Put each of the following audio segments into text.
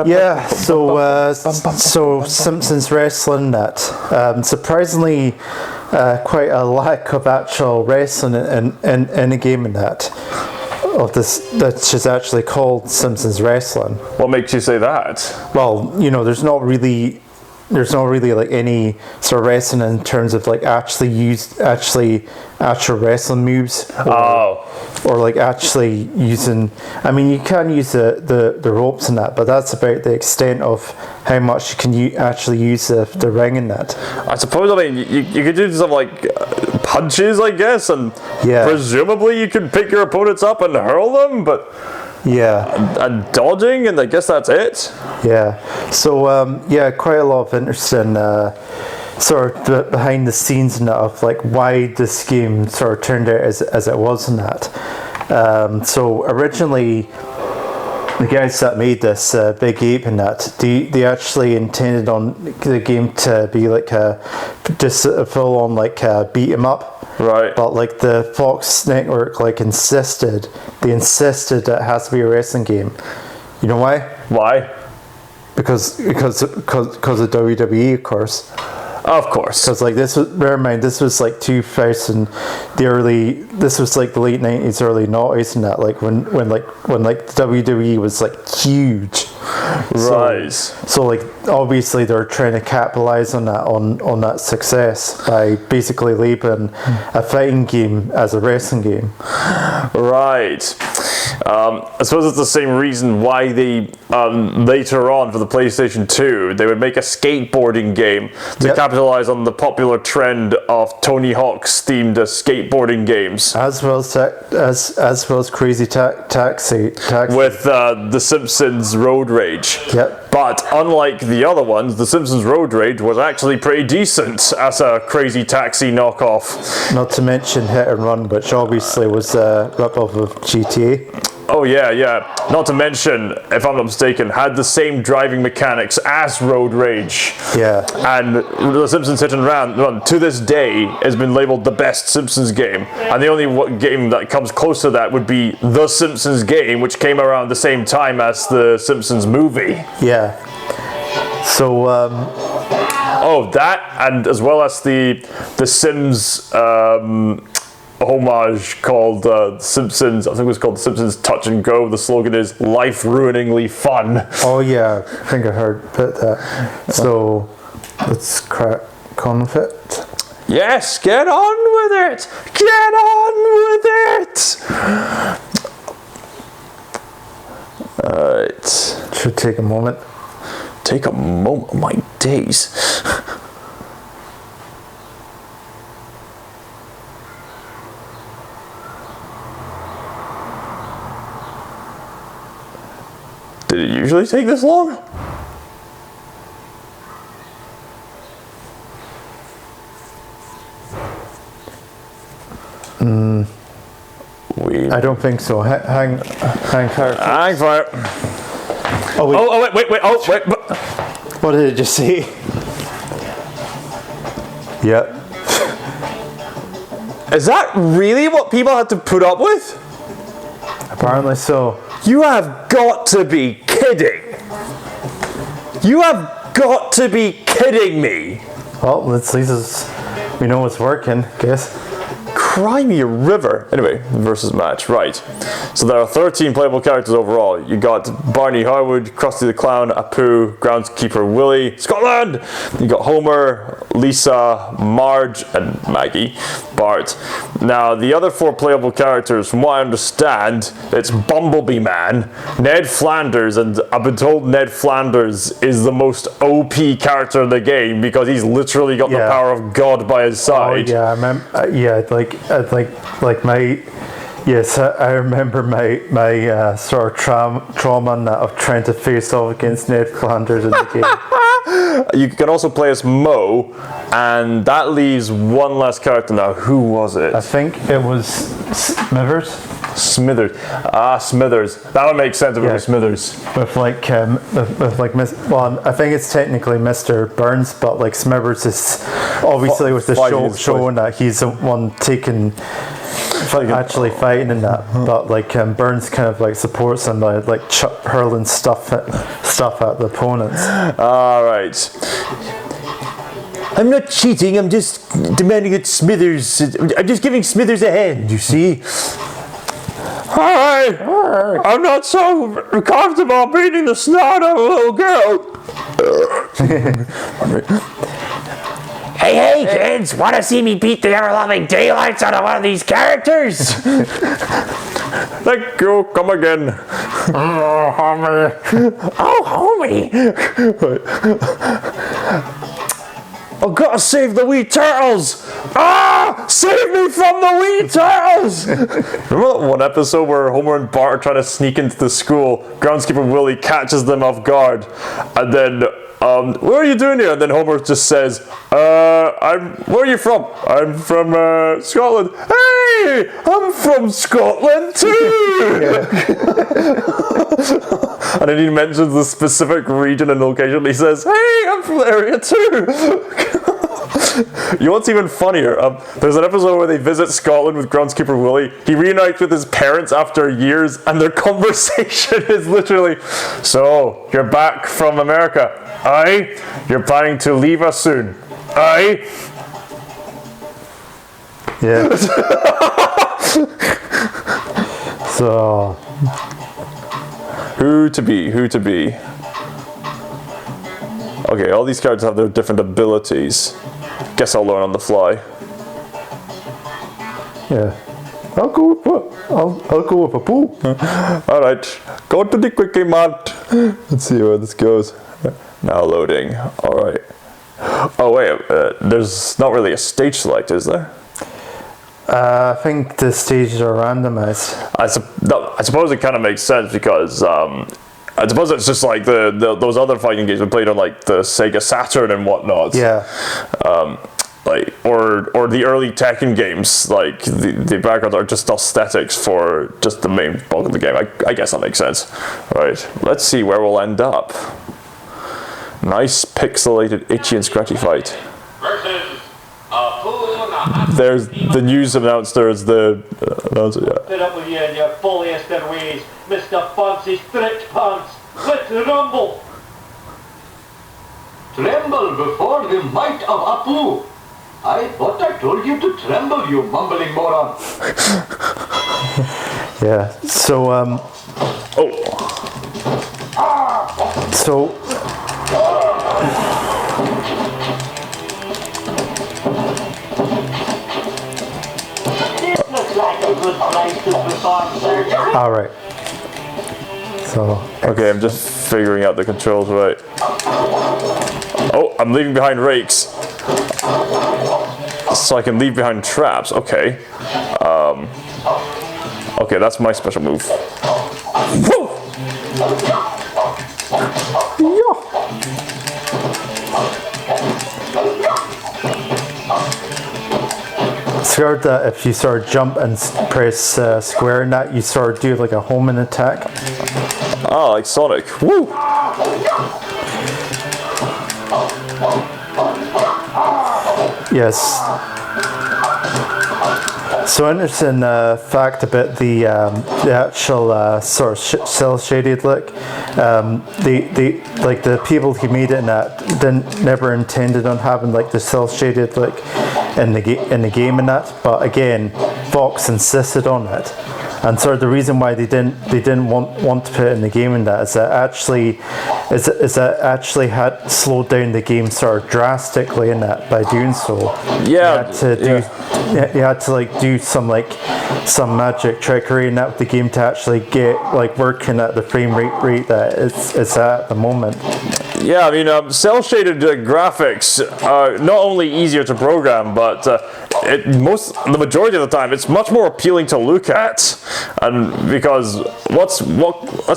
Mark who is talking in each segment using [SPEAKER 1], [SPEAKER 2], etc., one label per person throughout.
[SPEAKER 1] Yeah, so Simpsons Wrestling that surprisingly quite a lack of actual wrestling in a game in that of this that's just actually called Simpsons Wrestling.
[SPEAKER 2] What makes you say that?
[SPEAKER 1] Well, there's not really like any sort of wrestling in terms of like actual wrestling moves or like actually using, I mean, you can use the ropes and that, but that's about the extent of how much you can actually use the ring in that.
[SPEAKER 2] I suppose, I mean, you could do stuff like punches, I guess, and presumably you could pick your opponents up and hurl them, but and dodging, and I guess that's it.
[SPEAKER 1] Yeah, so quite a lot of interesting sort of behind the scenes and that of like why this game sort of turned out as it was in that. So originally, the guys that made this Big Ape and that, they actually intended on the game to be like just a full on like beat 'em up.
[SPEAKER 2] Right.
[SPEAKER 1] But like the Fox network insisted that it has to be a wrestling game. You know why?
[SPEAKER 2] Why?
[SPEAKER 1] Because of WWE, of course.
[SPEAKER 2] Of course.
[SPEAKER 1] Because like this was, bear in mind, this was like 2000, this was like the late 90s, early 90s, and that like when WWE was like huge.
[SPEAKER 2] Right.
[SPEAKER 1] So like obviously they're trying to capitalize on that success by basically labeling a fighting game as a wrestling game.
[SPEAKER 2] Right. I suppose it's the same reason why they later on for the PlayStation 2 they would make a skateboarding game to capitalize on the popular trend of Tony Hawk's themed skateboarding games,
[SPEAKER 1] as well as Crazy Taxi
[SPEAKER 2] with the Simpsons Road Rage.
[SPEAKER 1] Yep.
[SPEAKER 2] But unlike the other ones, the Simpsons Road Rage was actually pretty decent as a Crazy Taxi knockoff.
[SPEAKER 1] Not to mention Hit and Run, which obviously was a rip-off of GTA.
[SPEAKER 2] Oh yeah. Not to mention, if I'm not mistaken, had the same driving mechanics as Road Rage.
[SPEAKER 1] Yeah.
[SPEAKER 2] And the Simpsons Hit and Run, to this day, has been labeled the best Simpsons game. And the only game that comes close to that would be The Simpsons Game, which came around the same time as the Simpsons movie.
[SPEAKER 1] Yeah. So,
[SPEAKER 2] that, and as well as the Sims homage called Simpsons, I think it was called The Simpsons Touch and Go. The slogan is life-ruiningly fun.
[SPEAKER 1] Oh yeah, I think I heard about that. So let's crack on with it.
[SPEAKER 2] Yes, get on with it! Get on with it! Alright.
[SPEAKER 1] Should take a moment.
[SPEAKER 2] Take a moment, my days. Did it usually take this long?
[SPEAKER 1] I don't think so. Hang fire.
[SPEAKER 2] Hang fire.
[SPEAKER 1] Oh wait.
[SPEAKER 2] Wait.
[SPEAKER 1] What did it just say? Yep.
[SPEAKER 2] Is that really what people had to put up with?
[SPEAKER 1] Apparently so.
[SPEAKER 2] You have got to be kidding. You have got to be kidding me.
[SPEAKER 1] Well, at least we know it's working, guess.
[SPEAKER 2] Cry me a river. Anyway, versus match, right. So there are 13 playable characters overall. You got Barney Harwood, Krusty the Clown, Apu, Groundskeeper Willie, Scotland! You got Homer, Lisa, Marge, and Maggie, Bart. Now, the other 4 playable characters, from what I understand, it's Bumblebee Man, Ned Flanders, and I've been told Ned Flanders is the most OP character in the game because he's literally got the power of God by his side.
[SPEAKER 1] Oh, yeah, I remember, I remember my sort of trauma and that of trying to face off against Ned Flanders in the game.
[SPEAKER 2] You can also play as Mo, and that leaves one last character now. Who was it?
[SPEAKER 1] I think it was Smithers.
[SPEAKER 2] Smithers. Smithers. That would make sense if it was Smithers.
[SPEAKER 1] With I think it's technically Mr. Burns, but like Smithers is obviously with the showing that he's the one taking actually fighting in that, but like Burns kind of like supports him by like hurling stuff at the opponents.
[SPEAKER 2] All right. I'm not cheating. I'm just demanding that Smithers. I'm just giving Smithers a hand. You see. Hi. I'm not so comfortable beating the snot out of a little girl. Hey, kids! Want to see me beat the ever-loving daylights out of one of these characters? Thank you. Come again. Oh, homie. Oh, homie. I've got to save the wee turtles! Ah! Save me from the wee turtles! Remember that one episode where Homer and Bart are trying to sneak into the school? Groundskeeper Willie catches them off guard, and then, what are you doing here? And then Homer just says, where are you from? I'm from, Scotland. Hey! I'm from Scotland too! And then he mentions the specific region and location. He says, hey, I'm from the area too! You know what's even funnier? There's an episode where they visit Scotland with Groundskeeper Willie. He reunites with his parents after years, and their conversation is literally, so, you're back from America. Aye? You're planning to leave us soon. Aye?
[SPEAKER 1] Yeah. So,
[SPEAKER 2] who to be? Who to be? Okay, all these characters have their different abilities. Guess I'll learn on the fly.
[SPEAKER 1] yeah. I'll go with a pool.
[SPEAKER 2] All right, go to the quickie mat. Let's see where this goes. Now loading. All right. Oh wait, there's not really a stage select, is there?
[SPEAKER 1] I think the stages are randomized.
[SPEAKER 2] I suppose it kind of makes sense because I suppose it's just like those other fighting games we played on like the Sega Saturn and whatnot.
[SPEAKER 1] Yeah.
[SPEAKER 2] Like or the early Tekken games, like the backgrounds are just aesthetics for just the main bulk of the game. I guess that makes sense. Right. Let's see where we'll end up. Nice pixelated, itchy and scratchy fight. There's the news announcer as the announcer. Yeah.
[SPEAKER 3] Put up with you and your polyester ways, Mr. Fancy Stretch Pants. Let's rumble.
[SPEAKER 4] Tremble before the might of Apu. I thought I told you to tremble, you mumbling moron.
[SPEAKER 1] Yeah. So So
[SPEAKER 3] This looks like a good place to perform surgery.
[SPEAKER 1] all right. So
[SPEAKER 2] Okay, I'm just figuring out the controls right. Oh, I'm leaving behind rakes. So I can leave behind traps. Okay. Okay, that's my special move. Woo!
[SPEAKER 1] scared that if you sort of jump and press square in that, you sort of do like a homing attack.
[SPEAKER 2] Ah, like Sonic. Woo!
[SPEAKER 1] Yes. So interesting fact about the actual sort of cell shaded look. The people who made it in that never intended on having like the cell shaded look in the game and that. But again, Fox insisted on it. And sort of the reason why they didn't want to put it in the game in that is that actually had slowed down the game sort of drastically in that by doing so.
[SPEAKER 2] Yeah.
[SPEAKER 1] You had to like do some magic trickery in that with the game to actually get like working at the frame rate that it's at the moment.
[SPEAKER 2] Yeah, I mean, cell shaded graphics are not only easier to program, but the majority of the time, it's much more appealing to look at. And because let's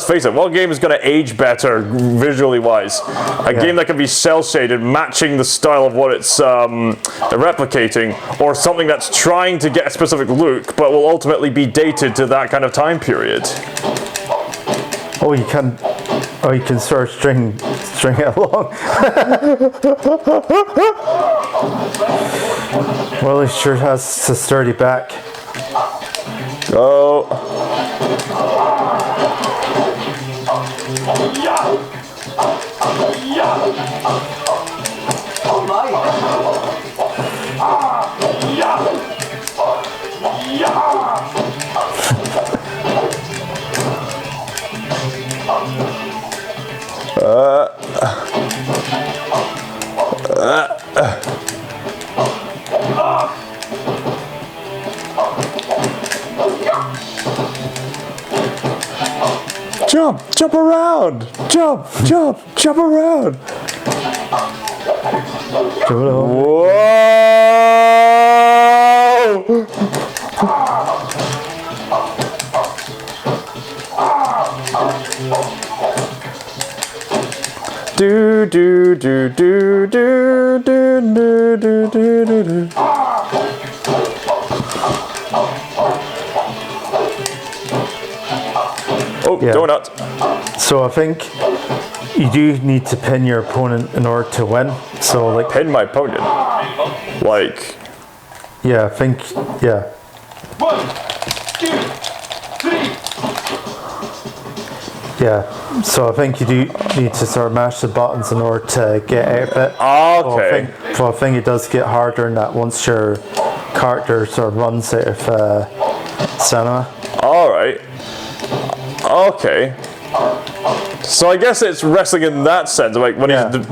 [SPEAKER 2] face it, what game is going to age better visually wise? A game that can be cell shaded, matching the style of what it's replicating, or something that's trying to get a specific look, but will ultimately be dated to that kind of time period.
[SPEAKER 1] Oh, you can sort of string it along. Well, he sure has a sturdy back.
[SPEAKER 2] Oh.
[SPEAKER 4] Oh my!
[SPEAKER 2] Jump! Jump around! Jump! Jump! Jump around! Whoa! Do do do do do do do do do do. Oh,
[SPEAKER 1] Yeah.
[SPEAKER 2] donut.
[SPEAKER 1] So I think you do need to pin your opponent in order to win. So like,
[SPEAKER 2] Pin my opponent. Like,
[SPEAKER 1] yeah, I think, yeah.
[SPEAKER 3] 1, 2, 3.
[SPEAKER 1] Yeah, so I think you do need to sort of mash the buttons in order to get out of it.
[SPEAKER 2] okay.
[SPEAKER 1] So I think it does get harder in that once your character sort of runs out of stamina.
[SPEAKER 2] Alright. Okay. So I guess it's wrestling in that sense, like when
[SPEAKER 1] Yeah.
[SPEAKER 2] he's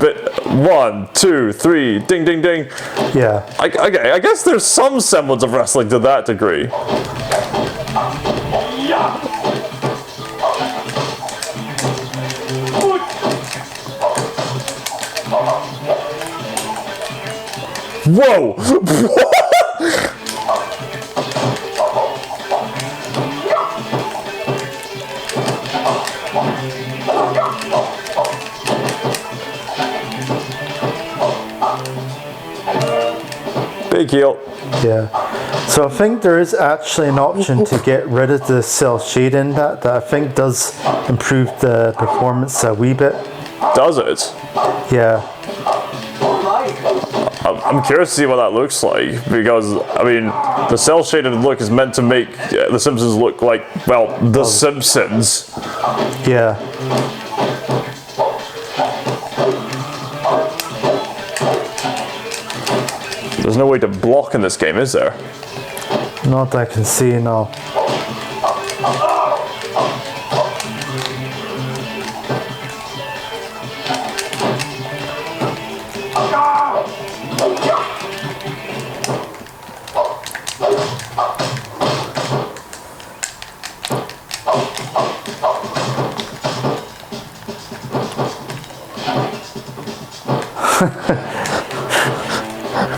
[SPEAKER 2] 1, 2, 3, ding ding ding.
[SPEAKER 1] Yeah,
[SPEAKER 2] Okay, I guess there's some semblance of wrestling to that degree. Whoa! Big heel.
[SPEAKER 1] yeah. So I think there is actually an option to get rid of the cell shading that I think does improve the performance a wee bit.
[SPEAKER 2] Does it?
[SPEAKER 1] Yeah,
[SPEAKER 4] Oh my!
[SPEAKER 2] I'm curious to see what that looks like, because, I mean, the cel-shaded look is meant to make The Simpsons look like, well, The Simpsons.
[SPEAKER 1] yeah.
[SPEAKER 2] There's no way to block in this game, is there?
[SPEAKER 1] Not that I can see now.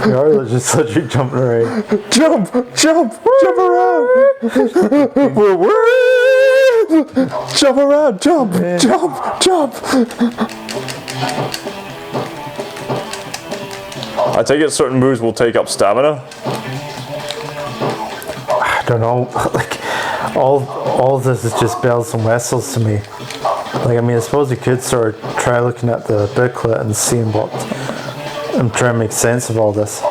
[SPEAKER 1] You are just literally jumping around.
[SPEAKER 2] Jump! Jump! Jump around! Jump around! Jump! Jump! Jump! I take it certain moves will take up stamina.
[SPEAKER 1] I don't know. Like all this is just bells and whistles to me. Like I mean, I suppose you could sort of try looking at the booklet and seeing what I'm trying to make sense of all this.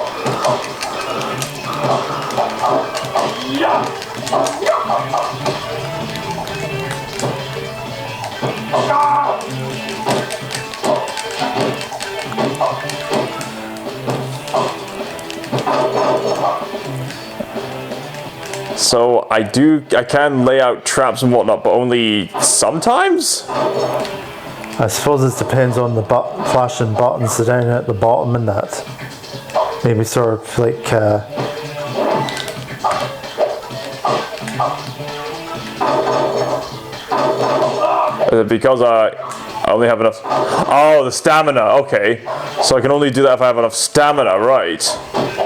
[SPEAKER 2] So I can lay out traps and whatnot, but only sometimes?
[SPEAKER 1] I suppose it depends on the flashing buttons down at the bottom and that. Maybe sort of like
[SPEAKER 2] Is it because I only have enough? Oh, the stamina. Okay, so I can only do that if I have enough stamina, right?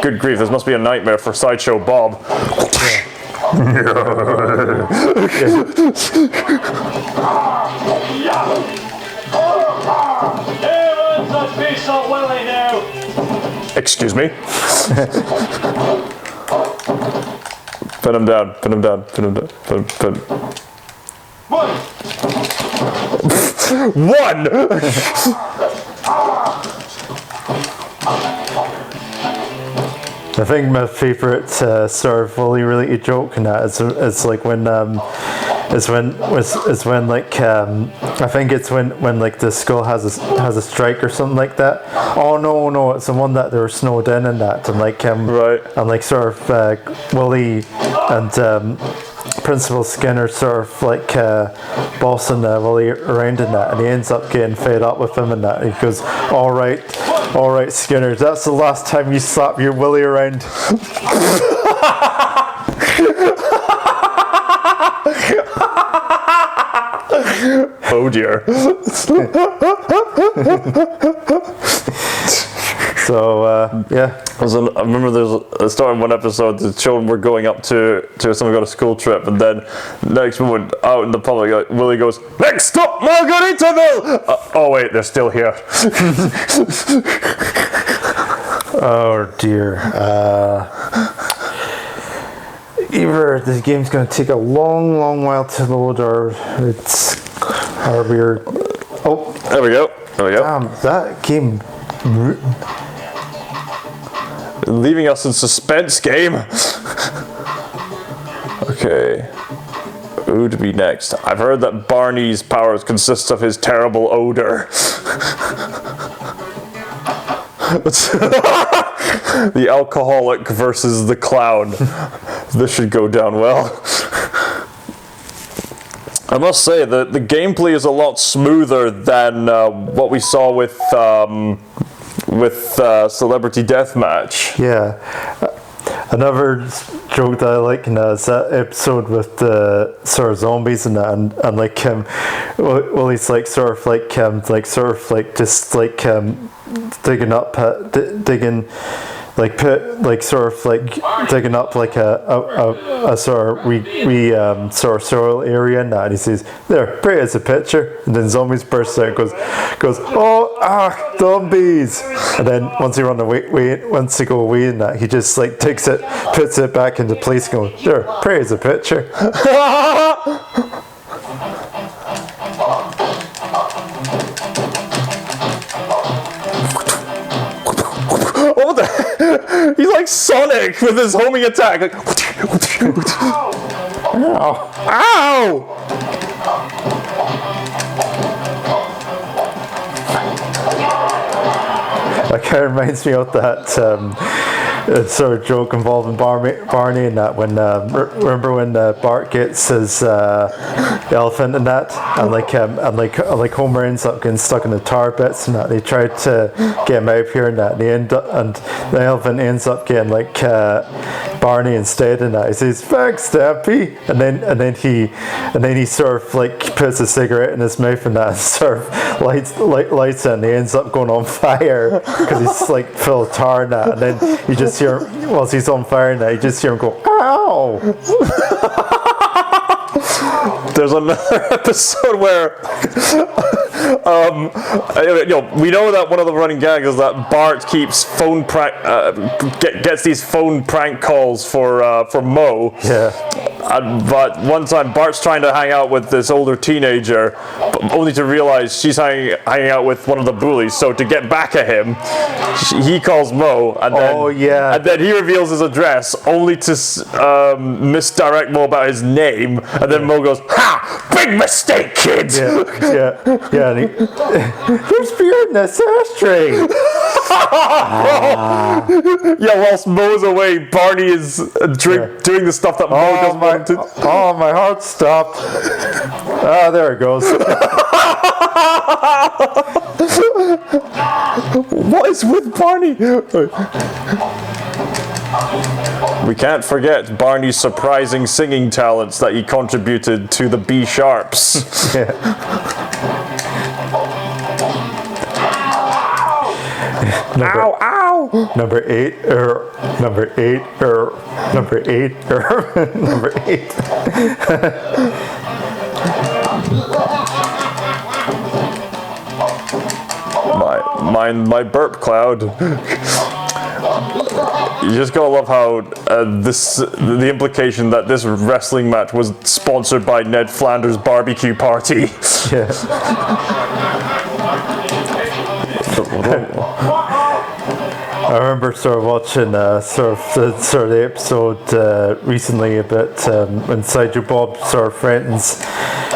[SPEAKER 2] Good grief, this must be a nightmare for Sideshow Bob.
[SPEAKER 3] Everyone's a piece of Willie now.
[SPEAKER 2] Excuse me. Put him down. Put him down. Put him down. Put him.
[SPEAKER 3] 1,
[SPEAKER 2] One.
[SPEAKER 1] I think my favourite sort of Willy related joke in that is like when I think it's when like the school has a strike or something like that. Oh no, it's the one that they were snowed in and that, and like
[SPEAKER 2] Right.
[SPEAKER 1] and like sort of Willy and Principal Skinner sort of like bossing Willy around in that, and he ends up getting fed up with him and that. And he goes, all right, Skinner, that's the last time you slap your Willy around.
[SPEAKER 2] Oh dear.
[SPEAKER 1] So yeah.
[SPEAKER 2] I remember there's a start in one episode, the children were going up to someone got a school trip, and then next moment out in the public, Willie goes, "Next stop, Margaritaville!" Oh wait, they're still here.
[SPEAKER 1] Oh dear. Either the game's going to take a long while to load, or we're. Oh,
[SPEAKER 2] There we go.
[SPEAKER 1] that game.
[SPEAKER 2] Leaving us in suspense, game. Okay. Who to be next? I've heard that Barney's powers consist of his terrible odor. The alcoholic versus the clown. This should go down well. I must say that the gameplay is a lot smoother than what we saw with Celebrity Deathmatch.
[SPEAKER 1] Yeah. Another joke that I like is that episode with the sort of zombies and that, and like Willie's like sort of like just like digging up digging like put like sort of like digging up like a sort of we sort of soil area and that, and he says, "There, pretty as a picture," and then zombies burst out and goes, zombies, and then once they run away, once they go away and that, he just like takes it, puts it back into place, going, "There, pretty as a picture."
[SPEAKER 2] Oh, he's like Sonic with his homing attack. Like, ow!
[SPEAKER 1] That kind of reminds me of that sort of joke involving Barney and that, when remember when Bart gets his elephant and that, and like Homer ends up getting stuck in the tar bits and that. They tried to get him out of here and that, and the elephant ends up getting like Barney instead and that. He says, "Thanks, Stampy," and then he sort of like puts a cigarette in his mouth and that, and sort of lights it, and he ends up going on fire because he's like full of tar and that, and then you just hear him, whilst he's on fire and that, you just hear him go, "Ow!"
[SPEAKER 2] There's another episode where we know that one of the running gags is that Bart keeps phone prank gets these phone prank calls for Mo.
[SPEAKER 1] Yeah.
[SPEAKER 2] But one time Bart's trying to hang out with this older teenager, only to realize she's hanging out with one of the bullies. So to get back at him, he calls Mo, and then he reveals his address, only to misdirect Mo about his name, and then Mo goes, "Ha! Big mistake, kid!"
[SPEAKER 1] Yeah. And there's beer in this ashtray.
[SPEAKER 2] Yeah, whilst Mo's away, Barney is doing the stuff that Mo doesn't want to.
[SPEAKER 1] Oh, my heart stopped. Ah, there it goes.
[SPEAKER 2] What is with Barney? We can't forget Barney's surprising singing talents that he contributed to the B Sharps.
[SPEAKER 1] Yeah. Number 8.
[SPEAKER 2] My burp cloud. You just gotta love how the implication that this wrestling match was sponsored by Ned Flanders' barbecue party.
[SPEAKER 1] Yeah. I remember sort of watching the episode recently about when Sideshow Bob sort of friends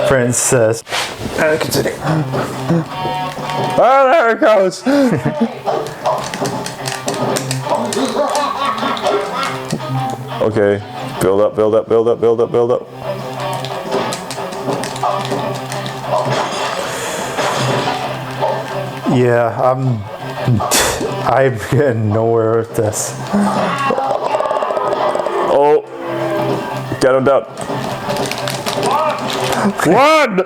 [SPEAKER 1] continue.
[SPEAKER 2] Oh, there it goes. Okay, build up.
[SPEAKER 1] Yeah, I'm getting nowhere with this.
[SPEAKER 2] Oh, get him down. One!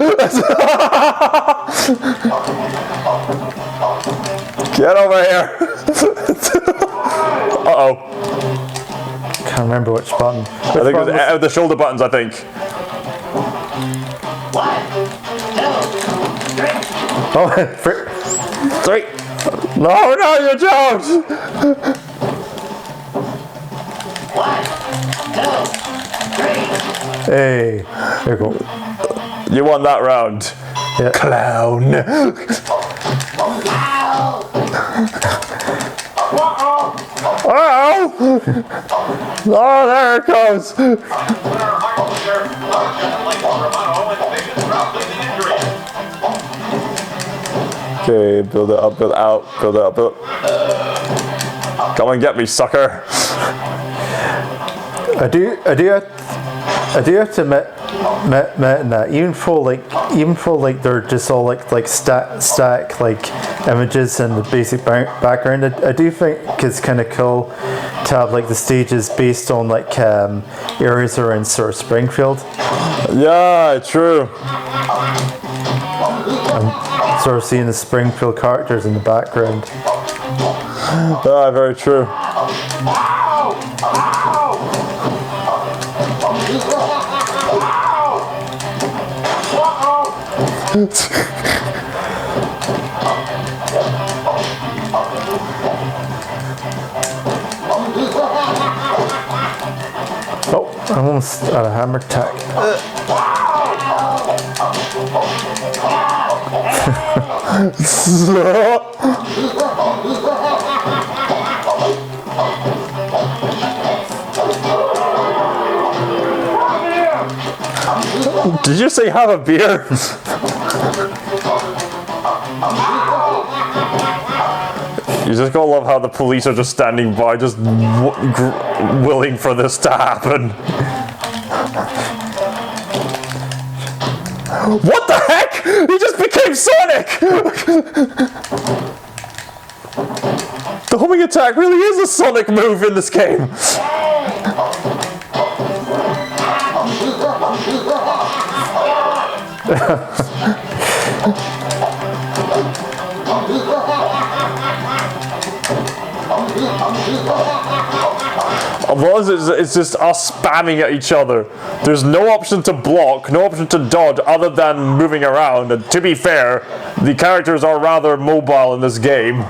[SPEAKER 2] Get over here. Uh-oh.
[SPEAKER 1] Can't remember which button.
[SPEAKER 2] I think it was the shoulder buttons, I think.
[SPEAKER 3] 1, 2, 3.
[SPEAKER 1] Oh,
[SPEAKER 2] 3. No, you don't!
[SPEAKER 3] 1, 2, 3.
[SPEAKER 1] hey, there you go.
[SPEAKER 2] You won that round.
[SPEAKER 1] Yeah.
[SPEAKER 2] Clown. Uh-oh! Oh, there it goes. Okay, build it up, build it out, build it up, build it. Come and get me, sucker.
[SPEAKER 1] I do have to admit that even for like they're just all like static like images and the basic background, I do think it's kind of cool to have like the stages based on like areas around sort of Springfield.
[SPEAKER 2] Yeah, true.
[SPEAKER 1] Sort of seeing the Springfield characters in the background.
[SPEAKER 2] Ah, very true.
[SPEAKER 1] Oh, I'm almost out of hammer attack.
[SPEAKER 2] Did you say have a beer? You just gotta love how the police are just standing by, just willing for this to happen. What the heck? He just became Sonic! The homing attack really is a Sonic move in this game. Otherwise, it's just us spamming at each other. There's no option to block, no option to dodge other than moving around. And to be fair, the characters are rather mobile in this game.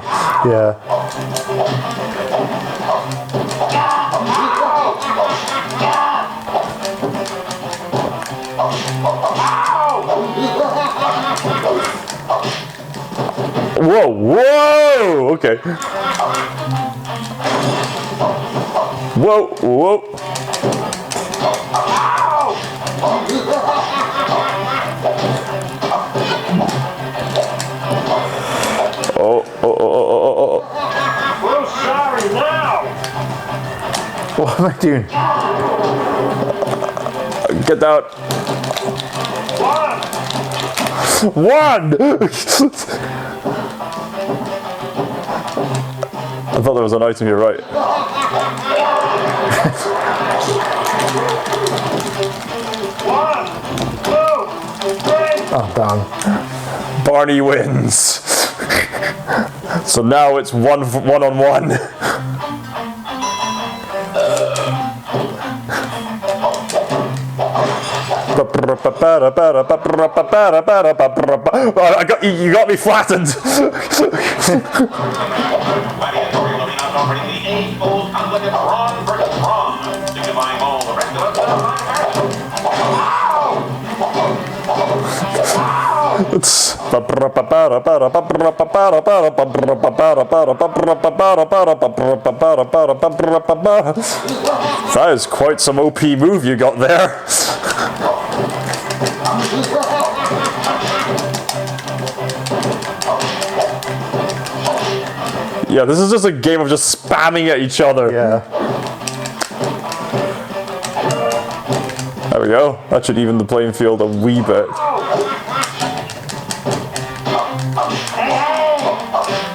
[SPEAKER 1] Yeah.
[SPEAKER 2] Whoa, whoa! Okay. Whoa, whoa. Oh.
[SPEAKER 3] We're sorry now.
[SPEAKER 1] What am I doing?
[SPEAKER 2] Get out. 1! I thought there was an item here, right?
[SPEAKER 1] Oh, damn.
[SPEAKER 2] Barney wins. So now it's one on one. You got me flattened. That is quite some OP move you got there. Yeah, this is just a game of just spamming at each other.
[SPEAKER 1] Yeah.
[SPEAKER 2] There we go. That should even the playing field a wee bit.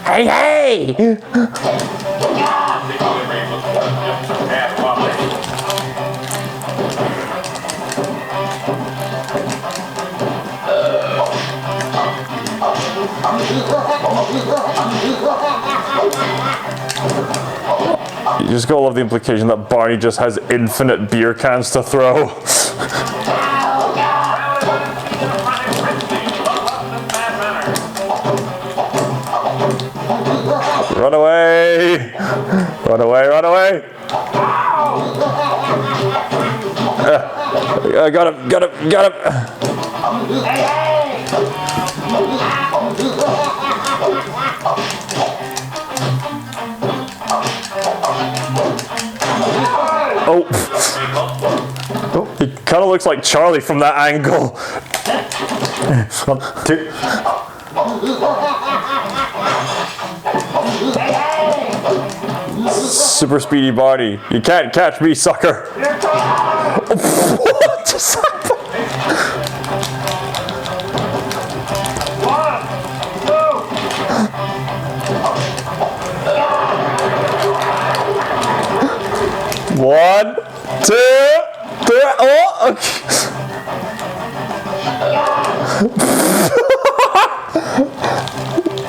[SPEAKER 2] Hey, hey! You just gotta love the implication that Barney just has infinite beer cans to throw. Run away! Run away, run away! I got him, got him, got him! Oh! He kind of looks like Charlie from that angle.
[SPEAKER 1] 1, 2.
[SPEAKER 2] Super speedy Barney. You can't catch me, sucker. What just happened? 1, 2, 3. Oh, okay.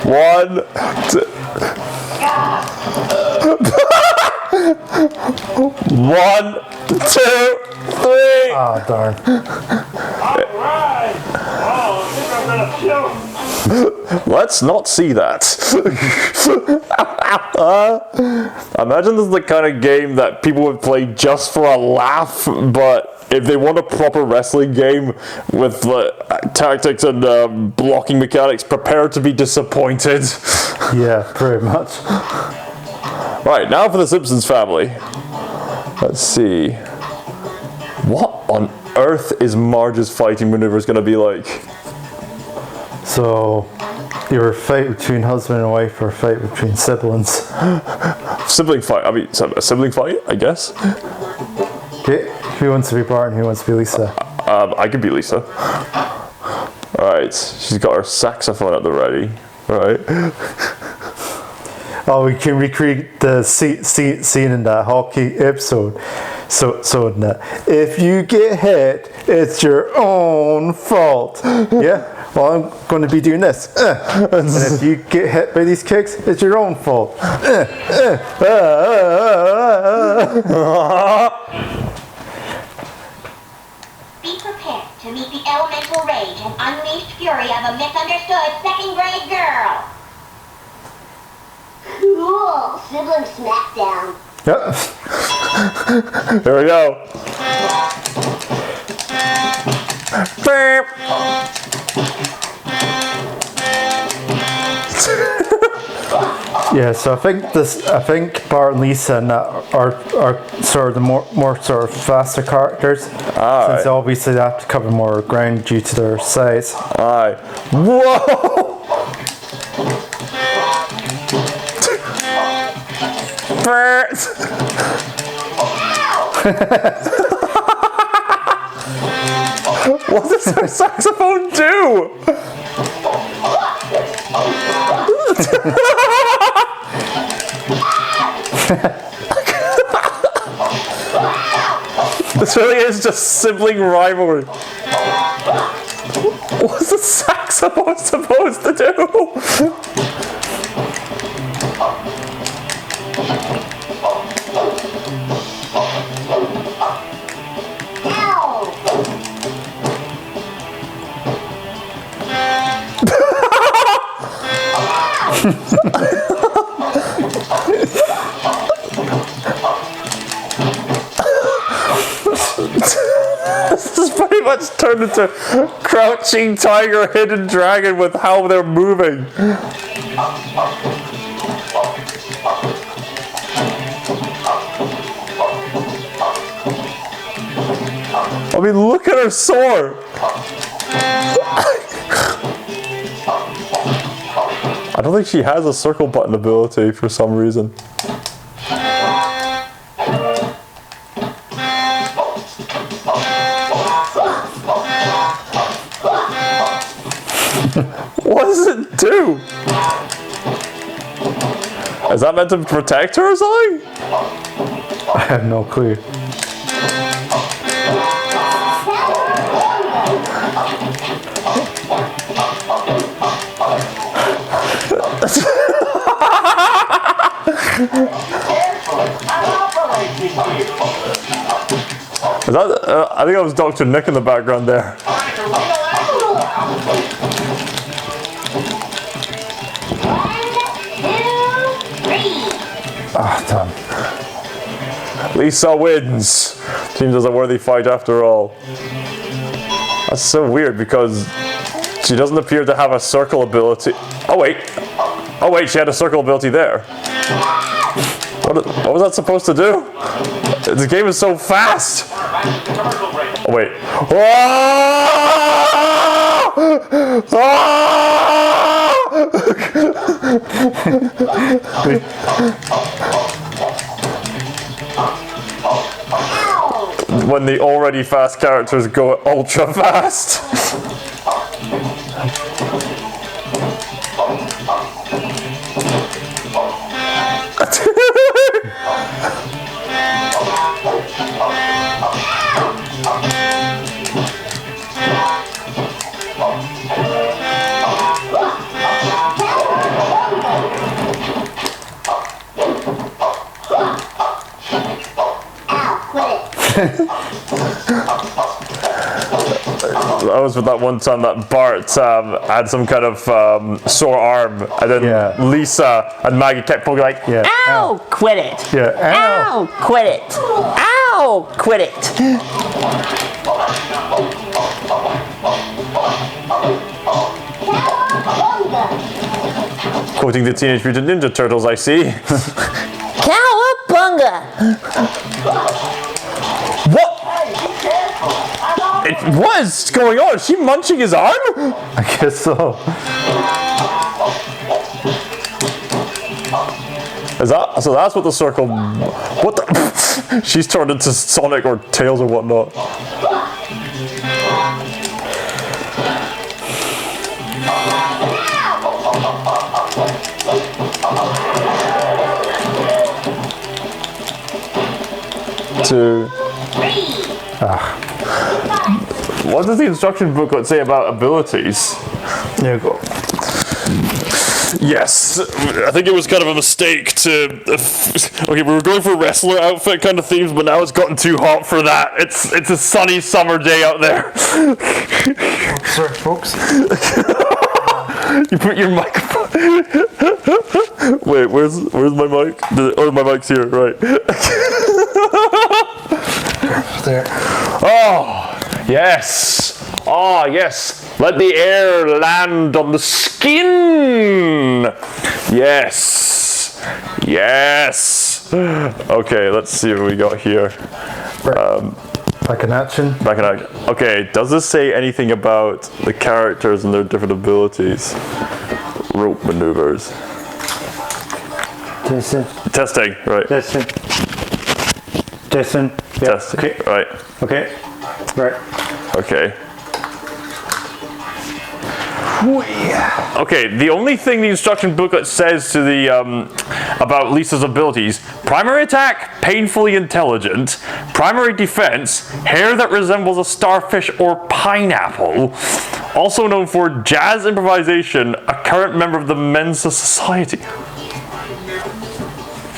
[SPEAKER 2] One, two. 1, 2, 3.
[SPEAKER 1] Ah, darn.
[SPEAKER 3] Alright! Oh, I think I'm gonna puke.
[SPEAKER 2] Let's not see that. Imagine this is the kind of game that people would play just for a laugh, but if they want a proper wrestling game with tactics and blocking mechanics, prepare to be disappointed.
[SPEAKER 1] Yeah, pretty much.
[SPEAKER 2] Right, now for the Simpsons family. Let's see. What on earth is Marge's fighting maneuvers going to be like?
[SPEAKER 1] So, either a fight between husband and wife or a fight between siblings.
[SPEAKER 2] Sibling fight. I mean, a sibling fight, I guess.
[SPEAKER 1] Okay, who wants to be Bart and who wants to be Lisa?
[SPEAKER 2] I could be Lisa. Alright, she's got her saxophone at the ready. Right.
[SPEAKER 1] Oh, we can recreate the scene in that hockey episode. So if you get hit, it's your own fault. Yeah? Well, I'm going to be doing this. And if you get hit by these kicks, it's your own fault.
[SPEAKER 5] Be prepared to meet the elemental rage and unleashed fury of a misunderstood second-grade girl. Cool. Sibling smackdown.
[SPEAKER 1] Yep.
[SPEAKER 2] There we go.
[SPEAKER 1] Yeah, so I think Bart and Lisa and that are sort of the more sort of faster characters. Since obviously they have to cover more ground due to their size.
[SPEAKER 2] Aye. Whoa! What does her saxophone do? This really is just sibling rivalry. What's the saxophone supposed to do? This is pretty much It's turned into crouching tiger, hidden dragon with how they're moving. I mean, look at her soar. I don't think she has a circle button ability for some reason. What does it do? Is that meant to protect her or something?
[SPEAKER 1] I have no clue.
[SPEAKER 2] Is that, I think that was Dr. Nick in the background there.
[SPEAKER 1] Ah, damn.
[SPEAKER 2] Lisa wins. Seems as a worthy fight after all. That's so weird because she doesn't appear to have a circle ability. Oh wait. Oh wait, she had a circle ability there. What was that supposed to do? The game is so fast. Oh wait. When the already fast characters go ultra fast. That was with that one time that Bart had some kind of sore arm, and then Lisa and Maggie kept poking like,
[SPEAKER 6] Ow, quit it.
[SPEAKER 1] Yeah.
[SPEAKER 6] Ow, quit it. Ow, quit it.
[SPEAKER 2] Quoting the Teenage Mutant Ninja Turtles, I see.
[SPEAKER 6] Cowabunga.
[SPEAKER 2] What? What is going on? Is she munching his arm?
[SPEAKER 1] I guess so.
[SPEAKER 2] Is that so? That's what the circle. What the? She's turned into Sonic or Tails or whatnot. Two. What does the instruction booklet say about abilities?
[SPEAKER 1] There you go.
[SPEAKER 2] Yes, I think it was kind of a mistake to. Okay, we were going for wrestler outfit kind of themes, but now it's gotten too hot for that. It's a sunny summer day out there.
[SPEAKER 1] Sorry, folks.
[SPEAKER 2] You put your microphone. Wait, where's my mic? Oh, my mic's here, right?
[SPEAKER 1] There.
[SPEAKER 2] Oh, yes. Oh, yes. Let the air land on the skin. Yes. Yes. Okay, let's see what we got here.
[SPEAKER 1] Back in action.
[SPEAKER 2] Back in action. Okay, does this say anything about the characters and their different abilities? Rope maneuvers. Testing, right.
[SPEAKER 1] Testing. Yeah.
[SPEAKER 2] Testing,
[SPEAKER 1] Okay.
[SPEAKER 2] right.
[SPEAKER 1] Okay. Right.
[SPEAKER 2] Okay. Okay, the only thing the instruction booklet says to the about Lisa's abilities: primary attack, painfully intelligent; primary defense, hair that resembles a starfish or pineapple; also known for jazz improvisation, a current member of the Mensa Society.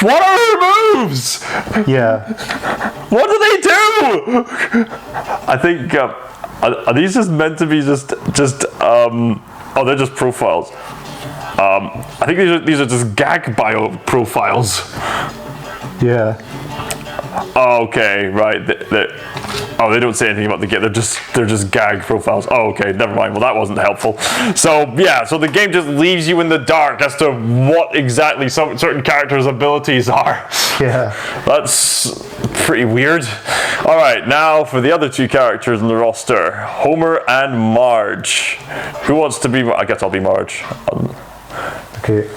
[SPEAKER 2] What are her moves?
[SPEAKER 1] Yeah.
[SPEAKER 2] What do they do? I think are these just meant to be just oh, they're just profiles. I think these are just gag bio profiles.
[SPEAKER 1] Yeah.
[SPEAKER 2] Okay, right. Oh, they don't say anything about the game. They're just gag profiles. Oh, okay, never mind. Well, that wasn't helpful. So yeah, so the game just leaves you in the dark as to what exactly some certain characters' abilities are.
[SPEAKER 1] Yeah.
[SPEAKER 2] That's pretty weird. All right, now for the other two characters in the roster, Homer and Marge. Who wants to be? I guess I'll be Marge.
[SPEAKER 1] Okay.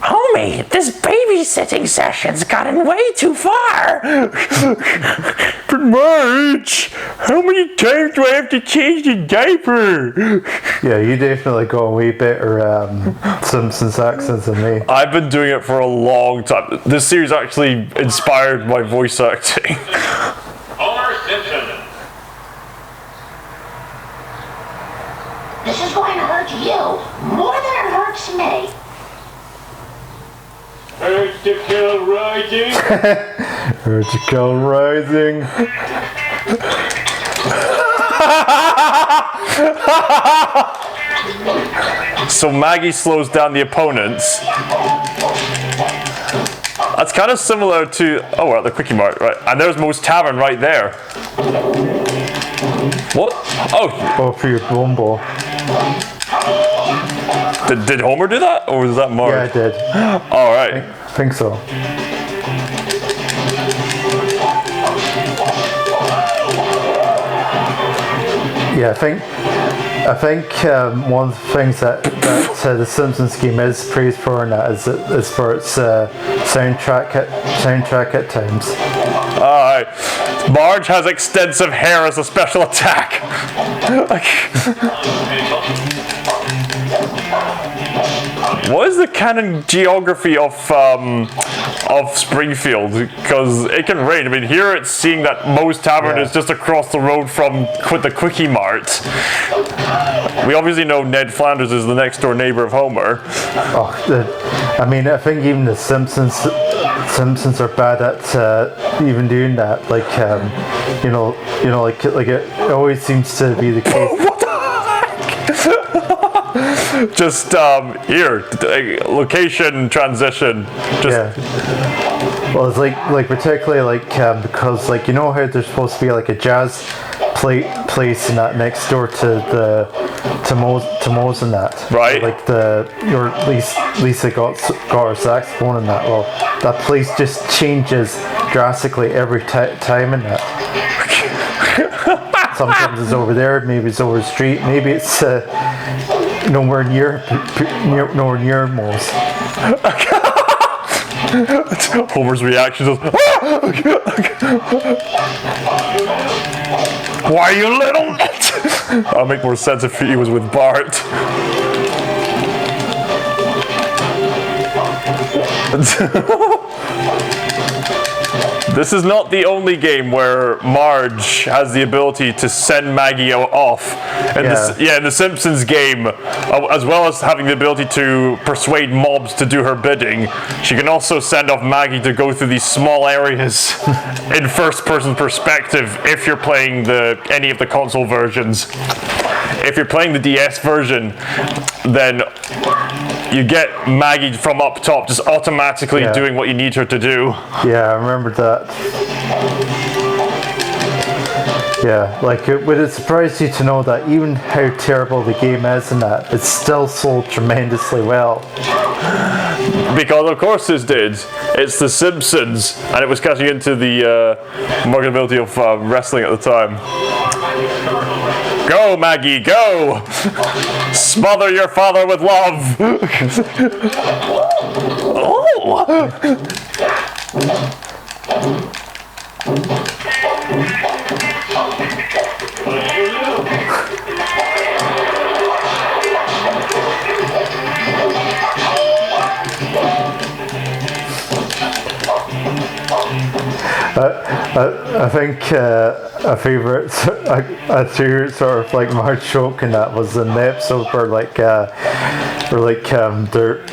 [SPEAKER 6] Homie, this babysitting session's gotten way too far.
[SPEAKER 2] But Marge, how many times do I have to change the diaper?
[SPEAKER 1] Yeah, you definitely got a way better Simpsons accents than me.
[SPEAKER 2] I've been doing it for a long time. This series actually inspired my voice acting.
[SPEAKER 3] Homer Simpson.
[SPEAKER 5] This is going to hurt you more than it hurts me.
[SPEAKER 3] Vertical riding.
[SPEAKER 1] Vertical rising.
[SPEAKER 2] So Maggie slows down the opponents. That's kind of similar to... Oh, we're at the Quickie Mart, right? And there's Moe's Tavern right there. What? Oh,
[SPEAKER 1] Oh, for your bumble.
[SPEAKER 2] did Homer do that? Or was that Marge?
[SPEAKER 1] Yeah, I did.
[SPEAKER 2] All right.
[SPEAKER 1] I think so. Yeah, I think one of the things that the Simpsons game is praised for, and that is for its soundtrack at times.
[SPEAKER 2] Alright. Marge has extensive hair as a special attack. What is the canon geography of Springfield? Because it can rain. I mean, here it's seeing that Moe's Tavern is just across the road from the Quickie Mart. We obviously know Ned Flanders is the next door neighbor of Homer.
[SPEAKER 1] Oh, I mean, I think even the Simpsons are bad at even doing that. Like, like it always seems to be the case.
[SPEAKER 2] What the heck? Just here, location transition. Just
[SPEAKER 1] Well, it's like particularly because how there's supposed to be like a jazz place in that next door to Moe's and that.
[SPEAKER 2] Right.
[SPEAKER 1] Like Lisa got her saxophone in that. Well, that place just changes drastically every time in that. Sometimes it's over there, maybe it's over the street, maybe it's nowhere near Moe's.
[SPEAKER 2] Homer's reaction is, why, you little nut? That'll make more sense if he was with Bart. This is not the only game where Marge has the ability to send Maggie off. In the Simpsons game, as well as having the ability to persuade mobs to do her bidding, she can also send off Maggie to go through these small areas in first-person perspective if you're playing any of the console versions. If you're playing the DS version, then you get Maggie from up top just automatically doing what you need her to do.
[SPEAKER 1] Yeah, I remember that. Yeah, would it surprise you to know that even how terrible the game is in that, it's still sold tremendously well?
[SPEAKER 2] Because of course it did. It's The Simpsons, and it was catching into the marketability of wrestling at the time. Go, Maggie, go! Smother your father with love! Oh!
[SPEAKER 1] I think a favorite sort of like Marge joke in that was in the episode where they're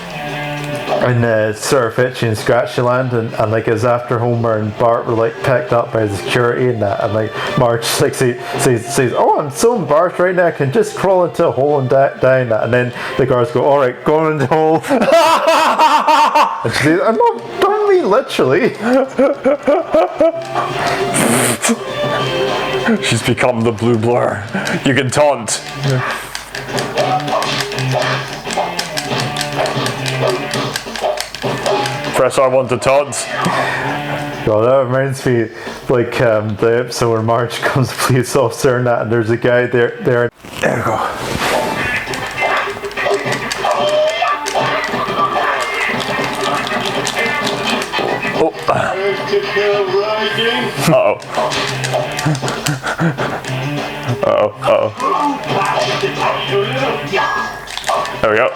[SPEAKER 1] in sort of Itchy and Scratchy Land, and like it's after Homer and Bart were like picked up by the security and that, and like Marge like says, "Oh, I'm so embarrassed right now, I can just crawl into a hole and die in that," and then the guards go, "All right, go into the hole," and she says, "I'm not, don't leave mean literally.
[SPEAKER 2] She's become the blue blur. You can taunt. Press R1 to taunt.
[SPEAKER 1] Well, that reminds me, like the episode where Marge becomes a police officer and that, and there's a guy there. There we go.
[SPEAKER 2] Oh. Uh-oh. Uh-oh. There we go.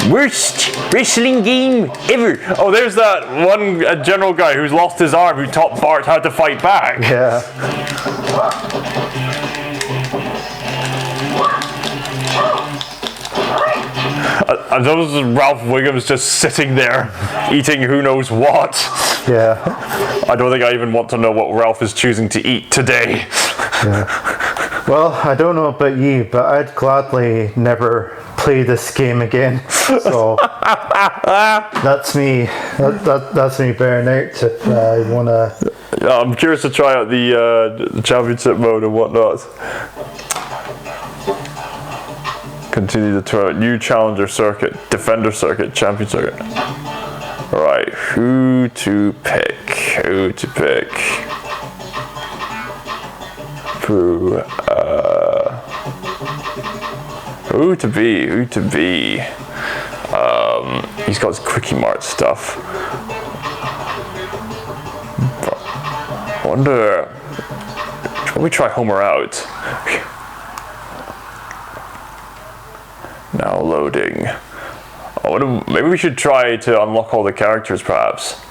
[SPEAKER 6] Worst wrestling game ever.
[SPEAKER 2] Oh, there's that one general guy who's lost his arm who taught Bart how to fight back.
[SPEAKER 1] Yeah.
[SPEAKER 2] And those Ralph Wiggum's just sitting there eating who knows what.
[SPEAKER 1] Yeah.
[SPEAKER 2] I don't think I even want to know what Ralph is choosing to eat today.
[SPEAKER 1] Yeah. Well, I don't know about you, but I'd gladly never play this game again. So that's me. That's me bearing out if I wanna.
[SPEAKER 2] I'm curious to try out the championship mode and whatnot. Continue to try out new challenger circuit, defender circuit, champion circuit. Alright, who to pick? Who to pick? Who to be? Who to be? He's got his Quickie Mart stuff. I wonder. Let me try Homer out. Now loading. Maybe we should try to unlock all the characters, perhaps.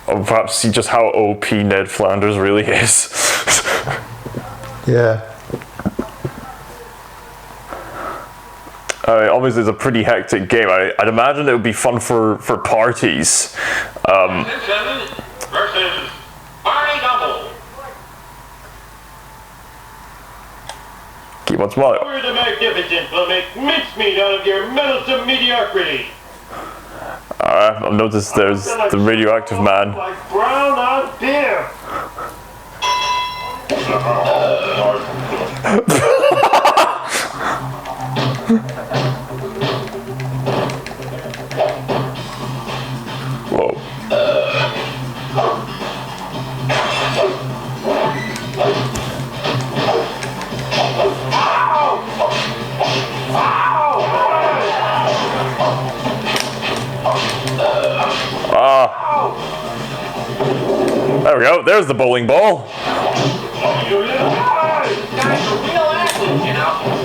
[SPEAKER 2] Or perhaps see just how OP Ned Flanders really is.
[SPEAKER 1] Yeah.
[SPEAKER 2] Obviously, it's a pretty hectic game. I'd imagine it would be fun for parties.
[SPEAKER 3] Simpsons versus Barney Gumble.
[SPEAKER 2] Keep on smiling.
[SPEAKER 3] We're the magnificent will make mincemeat out of your meddlesome mediocrity.
[SPEAKER 2] I've noticed there's the radioactive man.
[SPEAKER 3] Like brown on beer.
[SPEAKER 2] Whoa. There we go. There's the bowling ball.
[SPEAKER 3] Guys are real athletes, you know.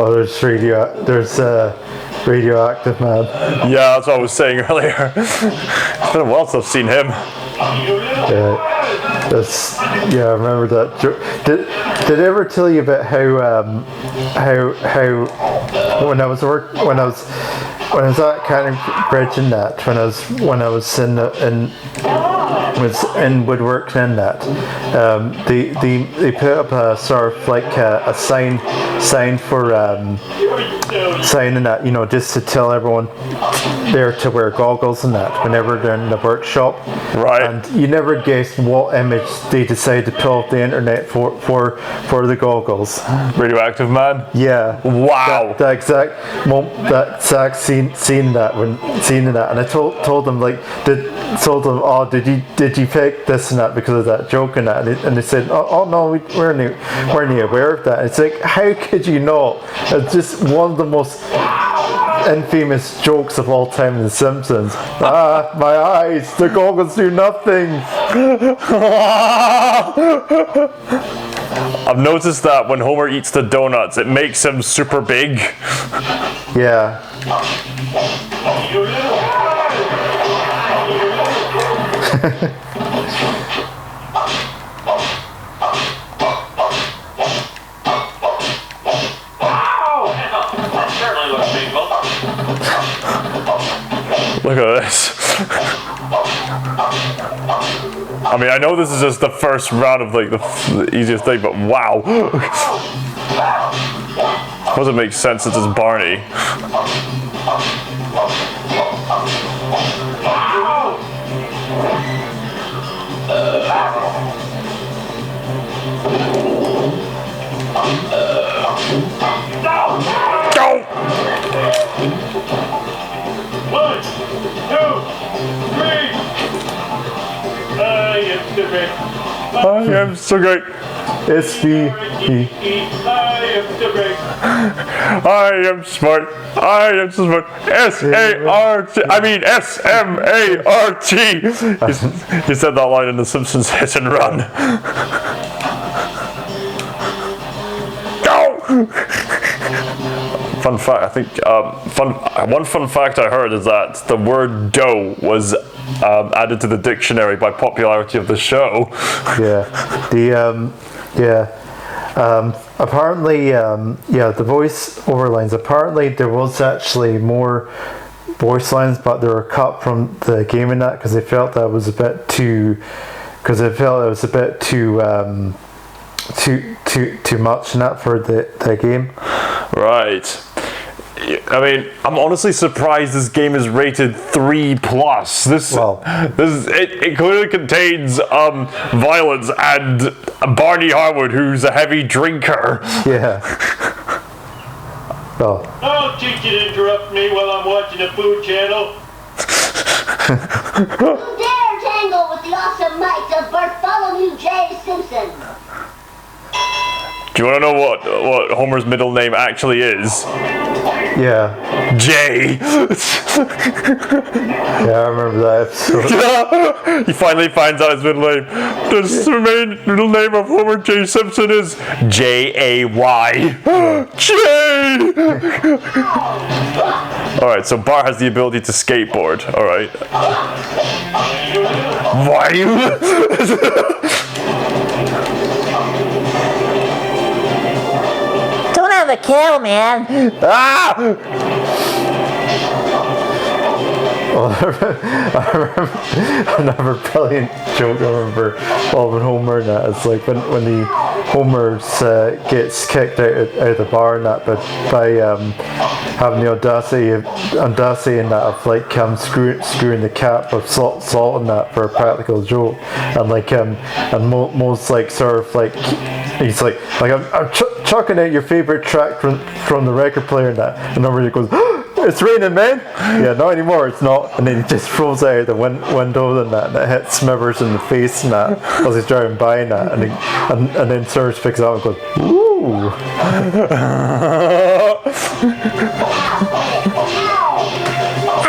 [SPEAKER 1] Oh, there's radioactive man.
[SPEAKER 2] Yeah, that's what I was saying earlier. It's been a while since I've seen him.
[SPEAKER 1] Yeah. I remember that. Did I ever tell you about how when I was at Canning Bridge and that when I was in woodworking and that they put up a sort of like a sign for signing that, you know, just to tell everyone there to wear goggles and that whenever they're in the workshop.
[SPEAKER 2] Right.
[SPEAKER 1] And you never guess what image they decide to pull off the internet for the goggles.
[SPEAKER 2] Radioactive man?
[SPEAKER 1] Yeah.
[SPEAKER 2] Wow.
[SPEAKER 1] That exact scene that, and I told them oh, did you pick this and that because of that joke and that, and they said, oh no, we weren't aware of that. It's like, how could you not? It's just one of the most infamous jokes of all time in The Simpsons. Ah, my eyes, the goggles do nothing.
[SPEAKER 2] I've noticed that when Homer eats the donuts, it makes him super big.
[SPEAKER 1] Yeah.
[SPEAKER 3] That certainly looks painful.
[SPEAKER 2] Look at this. I mean, I know this is just the first round of like the easiest thing, but wow. Doesn't make sense since it's Barney. Go!
[SPEAKER 3] 1, 2, 3. I am stupid.
[SPEAKER 2] I am so great.
[SPEAKER 1] It's the
[SPEAKER 3] I am stupid.
[SPEAKER 2] I am smart. I am so smart. S-A-R-T. I mean S-M-A-R-T. He said that line in The Simpsons Hit and Run. Go! Fun fact, I think, one fun fact I heard is that the word dough was added to the dictionary by popularity of the show.
[SPEAKER 1] Apparently, the voice over lines. Apparently, there was actually more voice lines, but they were cut from the game in that because they felt that was a bit too. Because they felt it was a bit too much in that for the game.
[SPEAKER 2] Right. I mean, I'm honestly surprised this game is rated 3+. It clearly contains violence and Barney Harwood, who's a heavy drinker.
[SPEAKER 1] Yeah. Oh.
[SPEAKER 3] Don't teach you to interrupt me while I'm watching a food channel.
[SPEAKER 5] Who dare tangle with the awesome might of Bartholomew J. Simpson?
[SPEAKER 2] Do you want to know what Homer's middle name actually is?
[SPEAKER 1] Yeah.
[SPEAKER 2] Jay.
[SPEAKER 1] Yeah, I remember that episode.
[SPEAKER 2] He finally finds out his middle name. The middle name of Homer J. Simpson is J-A-Y. Jay! Alright, so Bart has the ability to skateboard. Alright. Why?
[SPEAKER 6] Don't have a cow, man.
[SPEAKER 1] I remember another brilliant joke. I remember when Homer and that. It's like when the Homer gets kicked out of the bar and that, but by having the audacity and that of like screwing the cap of salt and that for a practical joke, and like and most like sort of like he's like I'm chucking out your favorite track from the record player and that, and nobody goes, it's raining, man. Yeah, not anymore, it's not. And then he just throws it out the window and that, and it hits Smithers in the face and that as he's driving by and that, and then Smithers picks it up and goes, ooh.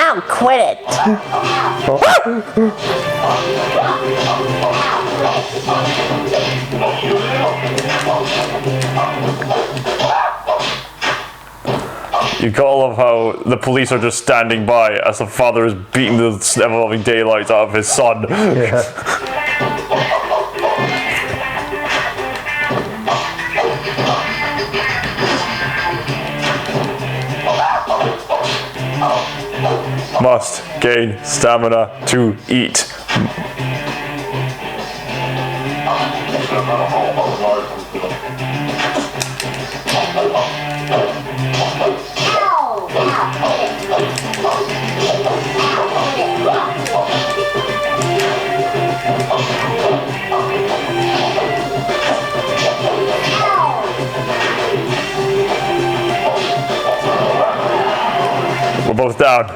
[SPEAKER 6] I'll quit it.
[SPEAKER 2] You gotta love how the police are just standing by as the father is beating the ever-loving daylights out of his son.
[SPEAKER 1] Yeah.
[SPEAKER 2] Must gain stamina to eat. We're both down.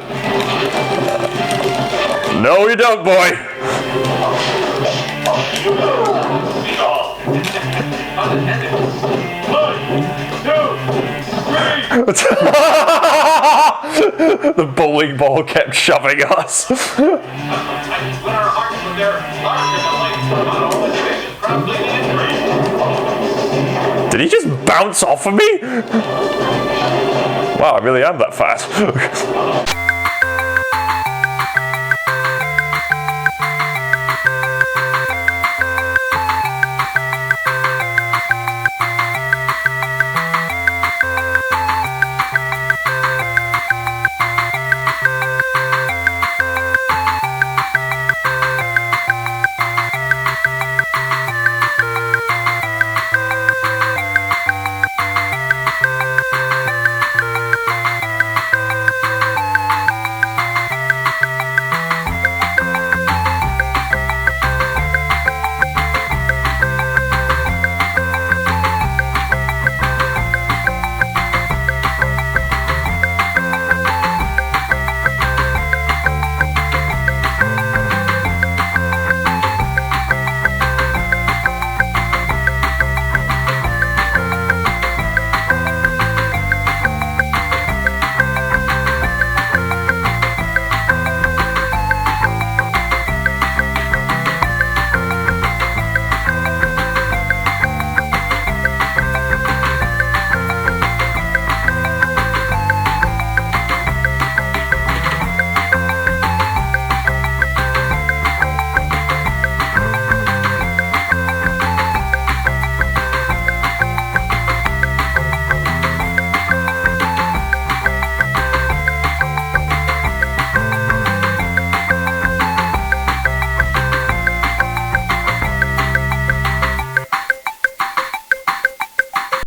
[SPEAKER 2] No, you don't, boy. The bowling ball kept shoving us. Did he just bounce off of me? Wow, I really am that fat.